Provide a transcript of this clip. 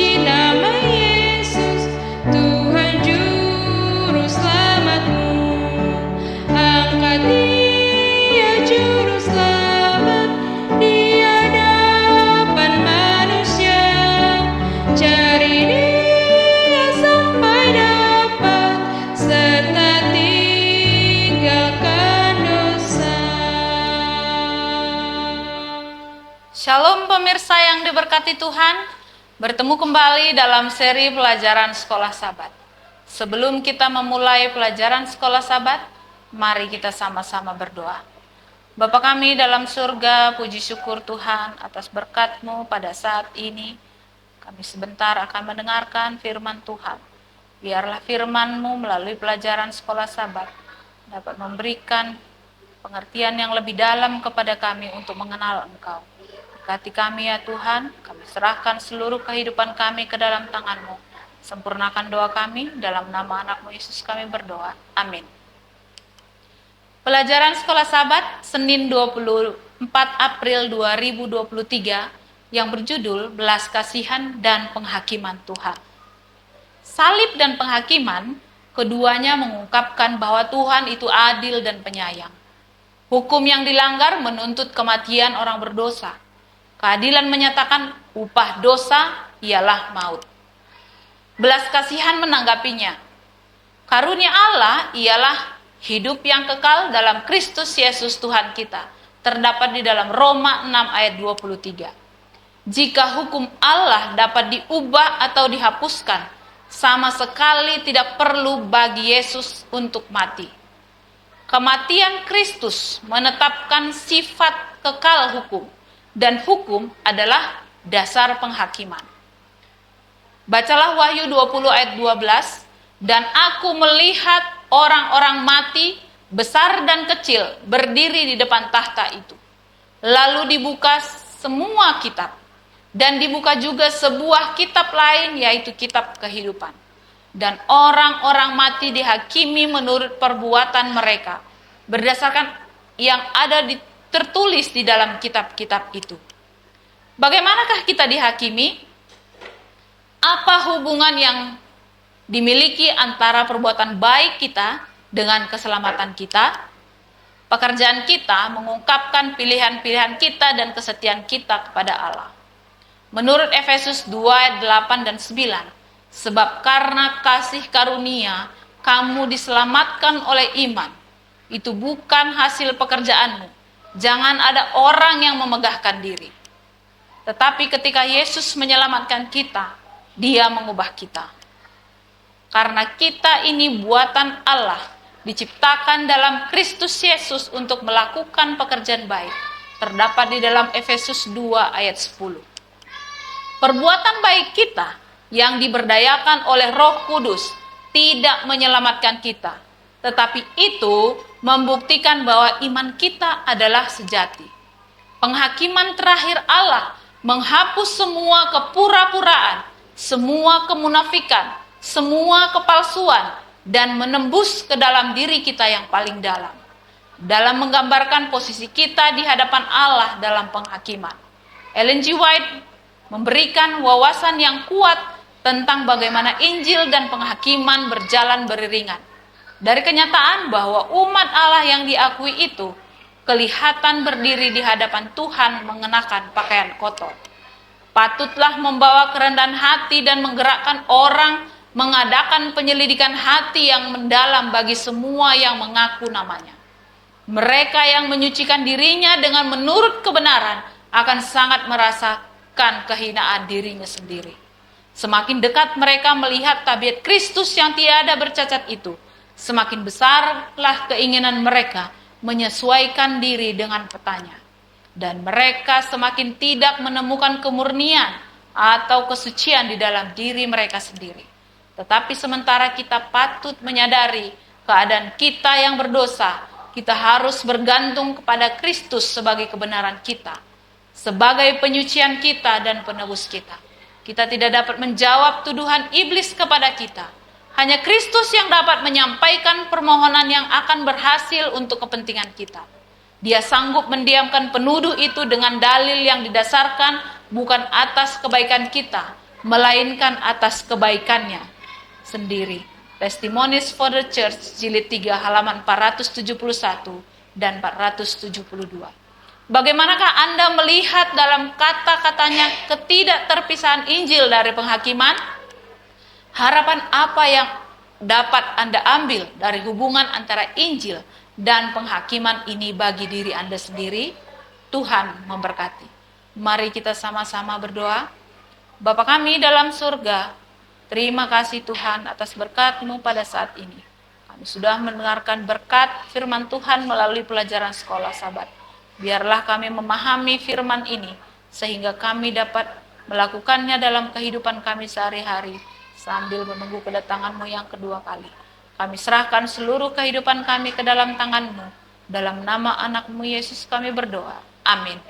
Puji nama Yesus, Tuhan Juru Selamatmu. Angkat Dia Juru Selamat di hadapan manusia. Cari Dia sampai dapat, serta tinggalkan dosa. Shalom pemirsa yang diberkati Tuhan, bertemu kembali dalam seri pelajaran Sekolah Sabat. Sebelum kita memulai pelajaran Sekolah Sabat, mari kita sama-sama berdoa. Bapa kami dalam surga, puji syukur Tuhan atas berkat-Mu pada saat ini. Kami sebentar akan mendengarkan firman Tuhan. Biarlah firman-Mu melalui pelajaran Sekolah Sabat dapat memberikan pengertian yang lebih dalam kepada kami untuk mengenal Engkau. Berkati kami ya Tuhan, kami serahkan seluruh kehidupan kami ke dalam tangan-Mu. Sempurnakan doa kami, dalam nama anak-Mu Yesus kami berdoa. Amin. Pelajaran Sekolah Sabat, Senin 24 April 2023, yang berjudul Belas Kasihan dan Penghakiman Tuhan. Salib dan penghakiman, keduanya mengungkapkan bahwa Tuhan itu adil dan penyayang. Hukum yang dilanggar menuntut kematian orang berdosa. Keadilan menyatakan upah dosa ialah maut. Belas kasihan menanggapinya. Karunia Allah ialah hidup yang kekal dalam Kristus Yesus Tuhan kita. Terdapat di dalam Roma 6 ayat 23. Jika hukum Allah dapat diubah atau dihapuskan, sama sekali tidak perlu bagi Yesus untuk mati. Kematian Kristus menetapkan sifat kekal hukum. Dan hukum adalah dasar penghakiman. Bacalah Wahyu 20 ayat 12. Dan aku melihat orang-orang mati, besar dan kecil, berdiri di depan tahta itu. Lalu dibuka semua kitab. Dan dibuka juga sebuah kitab lain, yaitu kitab kehidupan. Dan orang-orang mati dihakimi menurut perbuatan mereka, berdasarkan yang ada tertulis di dalam kitab-kitab itu. Bagaimanakah kita dihakimi? Apa hubungan yang dimiliki antara perbuatan baik kita dengan keselamatan kita? Pekerjaan kita mengungkapkan pilihan-pilihan kita dan kesetiaan kita kepada Allah. Menurut Efesus 2 ayat 8 dan 9, sebab karena kasih karunia kamu diselamatkan oleh iman. Itu bukan hasil pekerjaanmu. Jangan ada orang yang memegahkan diri. Tetapi ketika Yesus menyelamatkan kita, Dia mengubah kita. Karena kita ini buatan Allah, diciptakan dalam Kristus Yesus untuk melakukan pekerjaan baik. Terdapat di dalam Efesus 2 ayat 10. Perbuatan baik kita yang diberdayakan oleh Roh Kudus tidak menyelamatkan kita. Tetapi itu membuktikan bahwa iman kita adalah sejati. Penghakiman terakhir Allah menghapus semua kepura-puraan, semua kemunafikan, semua kepalsuan, dan menembus ke dalam diri kita yang paling dalam. Dalam menggambarkan posisi kita di hadapan Allah dalam penghakiman. Ellen G. White memberikan wawasan yang kuat tentang bagaimana Injil dan penghakiman berjalan beriringan. Dari kenyataan bahwa umat Allah yang diakui itu kelihatan berdiri di hadapan Tuhan mengenakan pakaian kotor. Patutlah membawa kerendahan hati dan menggerakkan orang mengadakan penyelidikan hati yang mendalam bagi semua yang mengaku namanya. Mereka yang menyucikan dirinya dengan menurut kebenaran akan sangat merasakan kehinaan dirinya sendiri. Semakin dekat mereka melihat tabiat Kristus yang tiada bercacat itu, semakin besarlah keinginan mereka menyesuaikan diri dengan petanya. Dan mereka semakin tidak menemukan kemurnian atau kesucian di dalam diri mereka sendiri. Tetapi sementara kita patut menyadari keadaan kita yang berdosa, kita harus bergantung kepada Kristus sebagai kebenaran kita, sebagai penyucian kita dan penebus kita. Kita tidak dapat menjawab tuduhan iblis kepada kita. Hanya Kristus yang dapat menyampaikan permohonan yang akan berhasil untuk kepentingan kita. Dia sanggup mendiamkan penuduh itu dengan dalil yang didasarkan bukan atas kebaikan kita, melainkan atas kebaikannya sendiri. Testimonies for the Church, jilid 3, halaman 471 dan 472. Bagaimanakah Anda melihat dalam kata-katanya ketidakterpisahan Injil dari penghakiman? Harapan apa yang dapat Anda ambil dari hubungan antara Injil dan penghakiman ini bagi diri Anda sendiri? Tuhan memberkati. Mari kita sama-sama berdoa. Bapa kami dalam surga, terima kasih Tuhan atas berkat-Mu pada saat ini. Kami sudah mendengarkan berkat firman Tuhan melalui pelajaran sekolah Sabat. Biarlah kami memahami firman ini, sehingga kami dapat melakukannya dalam kehidupan kami sehari-hari, sambil menunggu kedatangan-Mu yang kedua kali. Kami serahkan seluruh kehidupan kami ke dalam tangan-Mu. Dalam nama anak-Mu Yesus kami berdoa. Amin.